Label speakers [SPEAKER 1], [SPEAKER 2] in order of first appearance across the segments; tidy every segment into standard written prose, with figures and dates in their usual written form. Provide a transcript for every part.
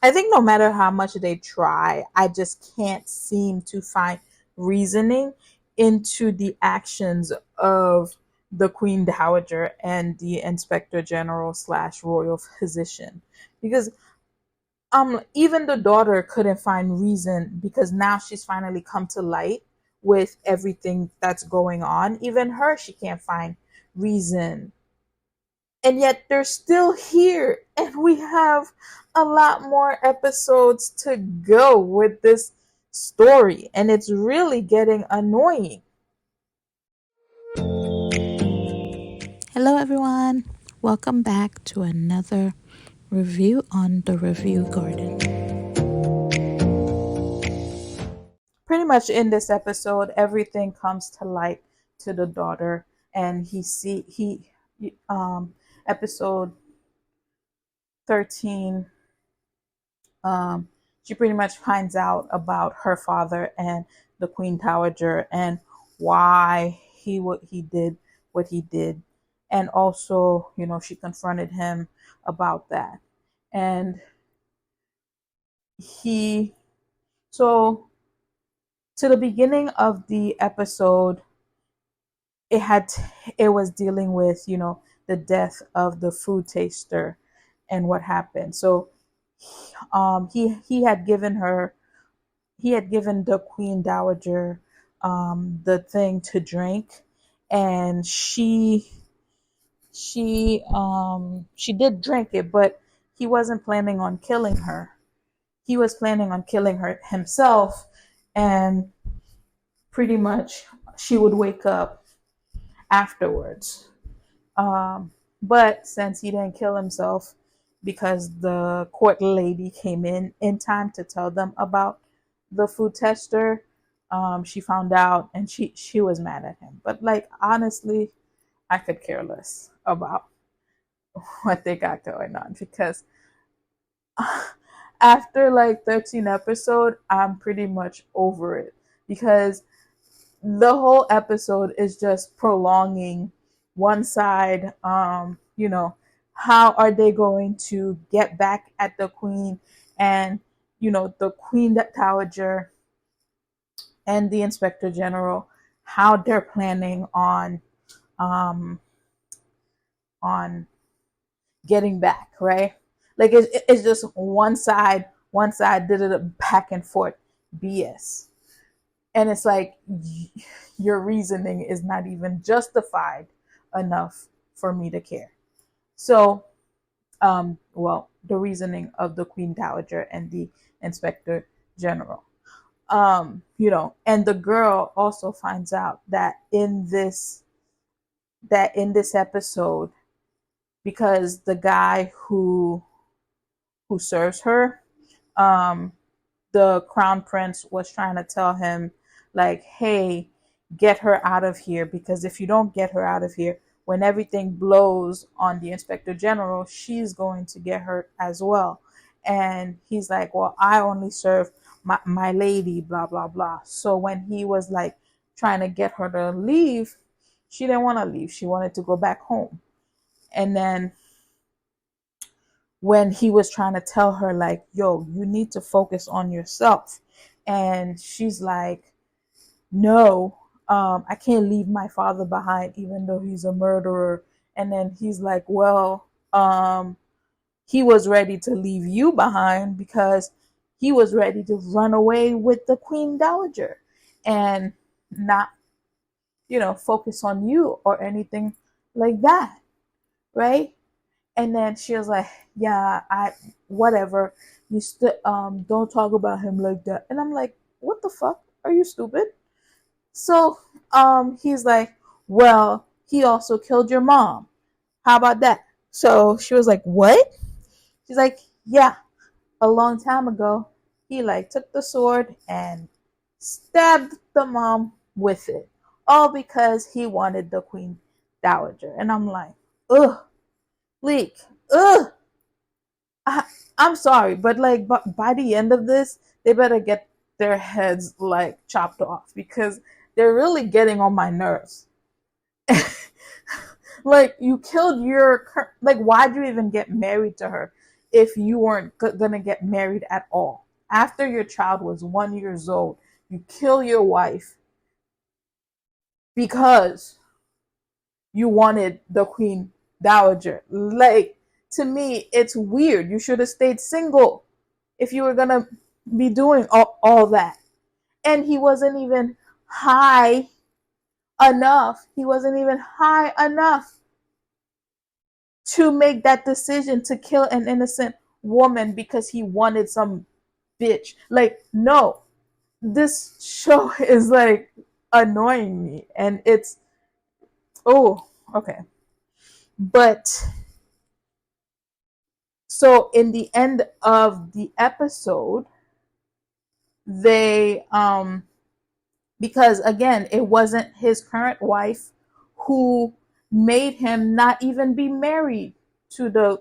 [SPEAKER 1] I think no matter how much they try, I just can't seem to find reasoning into the actions of the Queen Dowager and the Inspector General slash Royal Physician. Because even the daughter couldn't find reason, because now she's finally come to light with everything that's going on. Even her, she can't find reason, and yet they're still here, and we have a lot more episodes to go with this story, and it's really getting annoying.
[SPEAKER 2] Hello, everyone. Welcome back to another review on the Review Garden.
[SPEAKER 1] Pretty much in this episode, everything comes to light to the daughter, and episode 13, um she pretty much finds out about her father and the Queen Dowager, and why he did what he did. And also, she confronted him about that. And he so to the beginning of the episode, it had it was dealing with, the death of the food taster and what happened. So he had given her he had given the Queen Dowager the thing to drink, and she did drink it, but he wasn't planning on killing her. He was planning on killing her himself, and pretty much she would wake up afterwards. But since he didn't kill himself, because the court lady came in time to tell them about the food tester, she found out, and she was mad at him. But like, honestly, I could care less about what they got going on, because after like 13 episode, I'm pretty much over it, because the whole episode is just prolonging one side. How are they going to get back at the queen, and the Queen Dowager and the Inspector General, how they're planning um on getting back, right? Like, it's just one side did it back and forth BS. And it's like, your reasoning is not even justified enough for me to care. So, well, the reasoning of the Queen Dowager and the Inspector General. And the girl also finds out that in this episode, because the guy who serves her, um the crown prince was trying to tell him, like, hey, get her out of here, because if you don't get her out of here, when everything blows on the Inspector General, she's going to get hurt as well. And he's like, well, I only serve my lady, blah blah blah. So when he was like trying to get her to leave, she didn't want to leave, she wanted to go back home. And then when he was trying to tell her, like, yo, you need to focus on yourself, and she's like, no, I can't leave my father behind, even though he's a murderer. And then he's like, well, he was ready to leave you behind, because he was ready to run away with the Queen Dowager and not, focus on you or anything like that, right? And then she was like, yeah, I whatever. You still don't talk about him like that. And I'm like, what the fuck? Are you stupid? So he's like, well, he also killed your mom. How about that? So she was like, what? She's like, yeah, a long time ago, he like took the sword and stabbed the mom with it. All because he wanted the Queen Dowager. And I'm like, ugh, leak, ugh. I, I'm sorry, but like, by the end of this, they better get their heads like chopped off, because they're really getting on my nerves. Like, you killed your, like, why'd you even get married to her if you weren't gonna get married at all. After your child was 1 year old, you kill your wife because you wanted the queen dowager. Like, to me, it's weird. You should have stayed single if you were gonna be doing all that. And he wasn't even high enough. He wasn't even high enough to make that decision to kill an innocent woman because he wanted some bitch. Like, no, this show is like annoying me, and it's, oh, okay. But so in the end of the episode, they because again, it wasn't his current wife who made him not even be married to the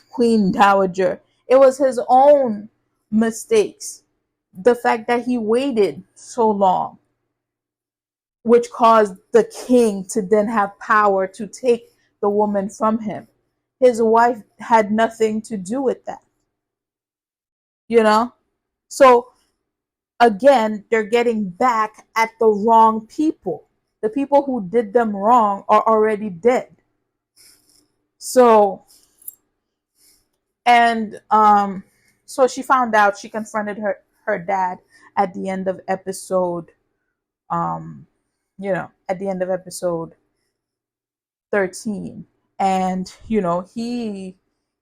[SPEAKER 1] queen dowager. It was his own mistakes. The fact that he waited so long, which caused the king to then have power to take the woman from him. His wife had nothing to do with that, you know? So again, they're getting back at the wrong people. The people who did them wrong are already dead. So, and so she found out, she confronted her dad at the end of episode at the end of episode 13. And he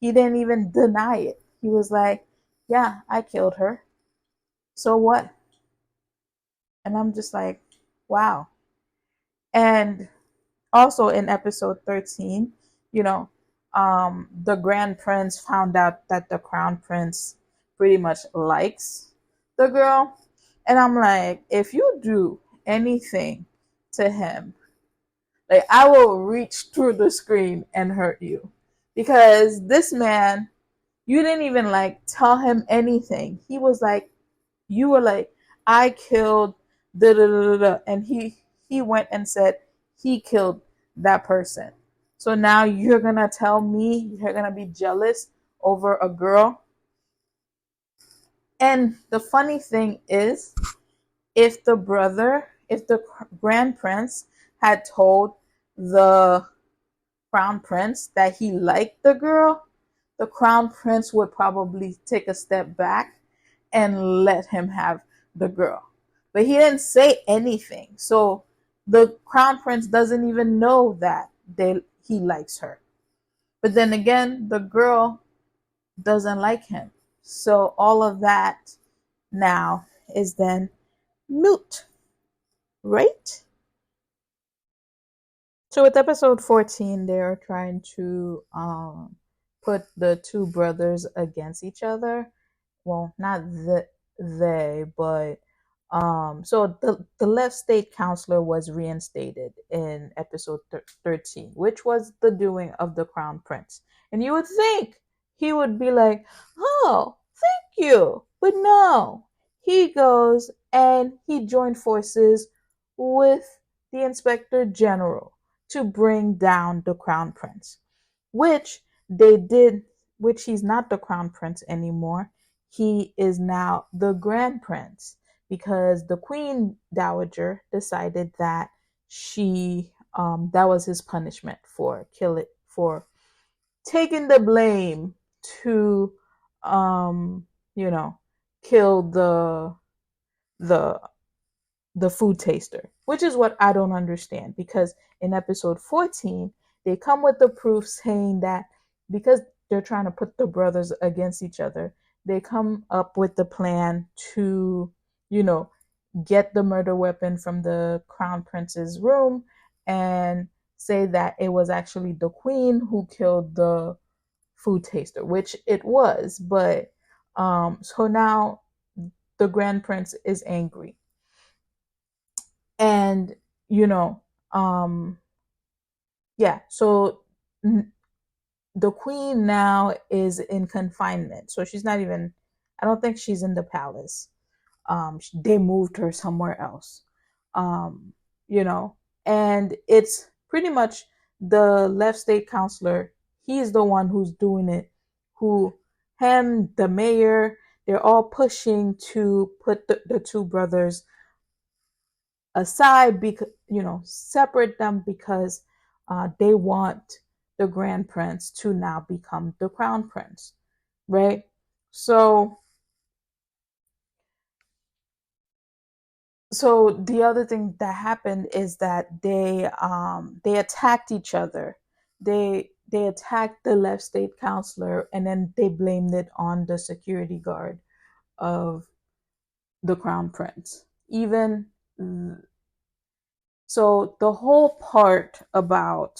[SPEAKER 1] didn't even deny it. He was like, yeah, I killed her, so what? And I'm just like, wow. And also in episode 13, the grand prince found out that the crown prince pretty much likes the girl. And I'm like, if you do anything to him, like, I will reach through the screen and hurt you. Because this man, you didn't even like tell him anything. He was like, you were like, I killed da da da da, and he went and said he killed that person. So now you're gonna tell me you're gonna be jealous over a girl? And the funny thing is, if the grand prince had told the crown prince that he liked the girl, the crown prince would probably take a step back and let him have the girl. But he didn't say anything. So the crown prince doesn't even know that he likes her. But then again, the girl doesn't like him. So all of that now is then moot, right? So with episode 14, they're trying to put the two brothers against each other. Well, not they, but so the left state counselor was reinstated in episode 13, which was the doing of the crown prince. And you would think he would be like, oh, thank you. But no, he goes and he joined forces with the inspector general to bring down the crown prince, which they did, which he's not the crown prince anymore. He is now the grand prince, because the queen dowager decided that that was his punishment for taking the blame to kill the the food taster, which is what I don't understand. Because in episode 14, they come with the proof saying that because they're trying to put the brothers against each other, they come up with the plan to, get the murder weapon from the crown prince's room and say that it was actually the queen who killed the food taster, which it was. But so now the grand prince is angry. And yeah, so the queen now is in confinement, so she's not even, I don't think she's in the palace. They moved her somewhere else. um and it's pretty much the left state counselor. He's the one who's doing it who him, the mayor, they're all pushing to put the two brothers aside, because separate them, because they want the grand prince to now become the crown prince, right? So the other thing that happened is that they attacked each other. They attacked the left state counselor, and then they blamed it on the security guard of the crown prince. Even so, the whole part about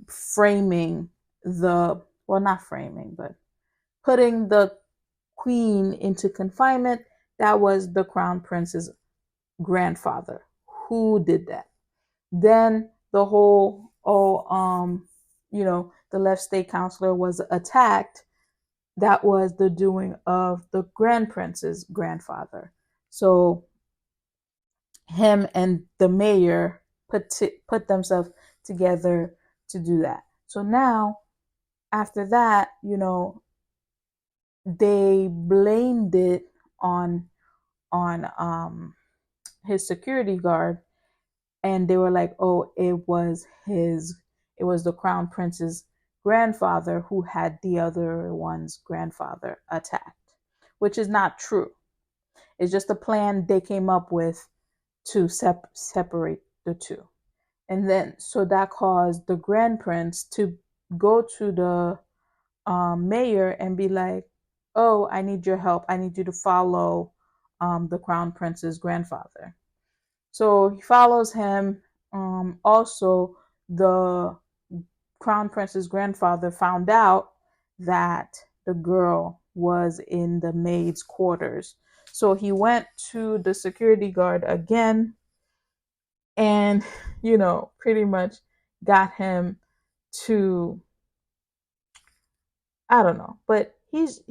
[SPEAKER 1] framing not framing, but putting the queen into confinement, that was the crown prince's grandfather who did that. Then the whole the left state counselor was attacked, that was the doing of the grand prince's grandfather. So him and the mayor put themselves together to do that. So now after that, they blamed it on his security guard, and they were like, oh, it was the crown prince's grandfather who had the other one's grandfather attacked, which is not true. It's just a plan they came up with to separate the two. And then so that caused the grand prince to go to the mayor and be like, oh, I need your help, I need you to follow the crown prince's grandfather. So he follows him. Also, the crown prince's grandfather found out that the girl was in the maid's quarters. So he went to the security guard again and, pretty much got him to, I don't know, but he's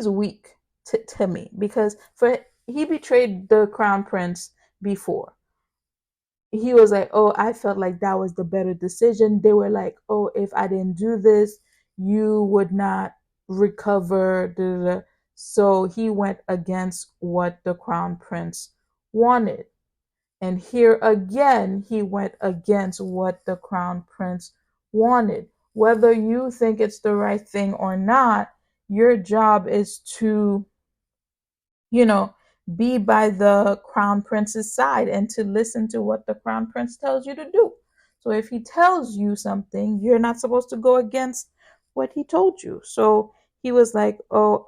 [SPEAKER 1] weak to me, because he betrayed the crown prince before. He was like, oh, I felt like that was the better decision. They were like, oh, if I didn't do this, you would not recover. Da, da, da. So he went against what the crown prince wanted. And here again, he went against what the crown prince wanted. Whether you think it's the right thing or not, your job is to, be by the crown prince's side and to listen to what the crown prince tells you to do. So if he tells you something, you're not supposed to go against what he told you. So he was like, oh,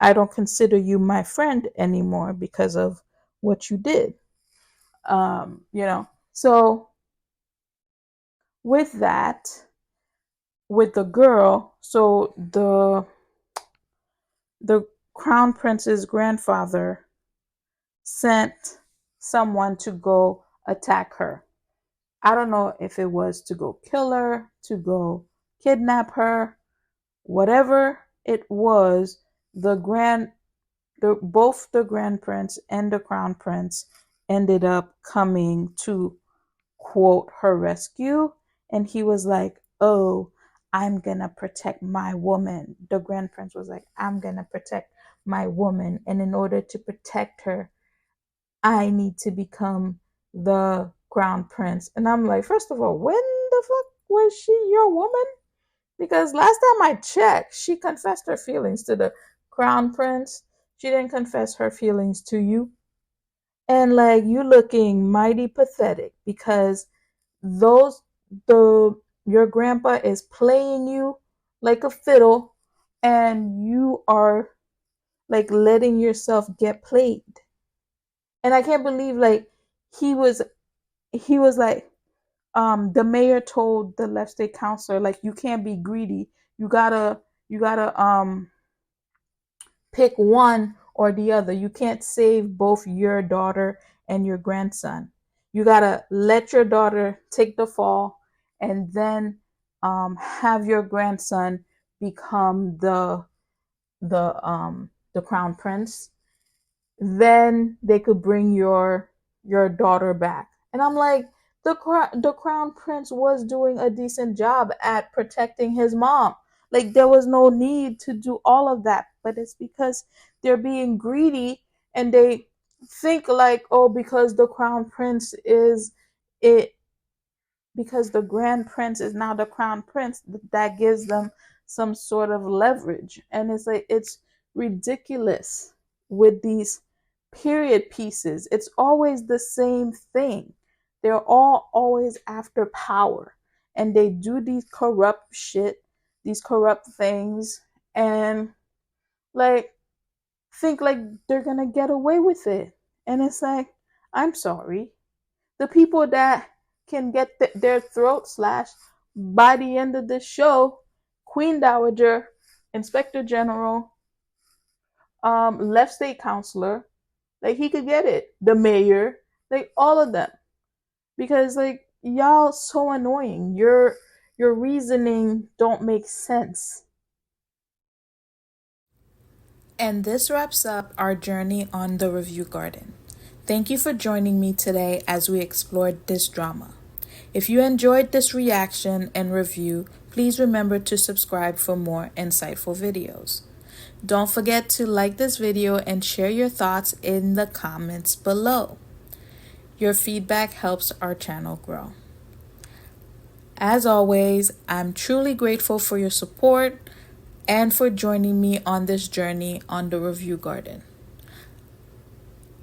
[SPEAKER 1] I don't consider you my friend anymore because of what you did. So with that, with the girl, so the crown prince's grandfather sent someone to go attack her. I don't know if it was to go kill her, to go kidnap her, whatever it was. Both the grand prince and the crown prince ended up coming to, quote, her rescue. And he was like, oh, I'm gonna protect my woman. The grand prince was like, I'm gonna protect my woman, and in order to protect her, I need to become the crown prince. And I'm like, first of all, when the fuck was she your woman? Because last time I checked, she confessed her feelings to the crown prince. She didn't confess her feelings to you. And like, you looking mighty pathetic, because your grandpa is playing you like a fiddle, and you are like letting yourself get played. And I can't believe, like, he was like, the mayor told the left state counselor, like, you can't be greedy. You gotta pick one or the other. You can't save both your daughter and your grandson. You gotta let your daughter take the fall, and then have your grandson become the crown prince. Then they could bring your daughter back. And I'm like, the crown prince was doing a decent job at protecting his mom. Like there was no need to do all of that, but it's because they're being greedy and they think like, oh, because the crown prince is it because the grand prince is now the crown prince, that gives them some sort of leverage. And it's like it's ridiculous with these period pieces. It's always the same thing. They're all always after power, and they do these corrupt shit, these corrupt things, and like think like they're gonna get away with it. And it's like, I'm sorry, the people that can get their throat slashed by the end of this show, Queen Dowager, Inspector General, left state counselor, like he could get it, the mayor, like all of them, because like y'all so annoying. Your reasoning don't make sense.
[SPEAKER 2] And this wraps up our journey on the Review Garden. Thank you for joining me today as we explored this drama. If you enjoyed this reaction and review, please remember to subscribe for more insightful videos. Don't forget to like this video and share your thoughts in the comments below. Your feedback helps our channel grow. As always, I'm truly grateful for your support and for joining me on this journey on the Review Garden.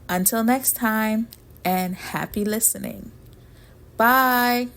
[SPEAKER 2] Until next time, and happy listening. Bye.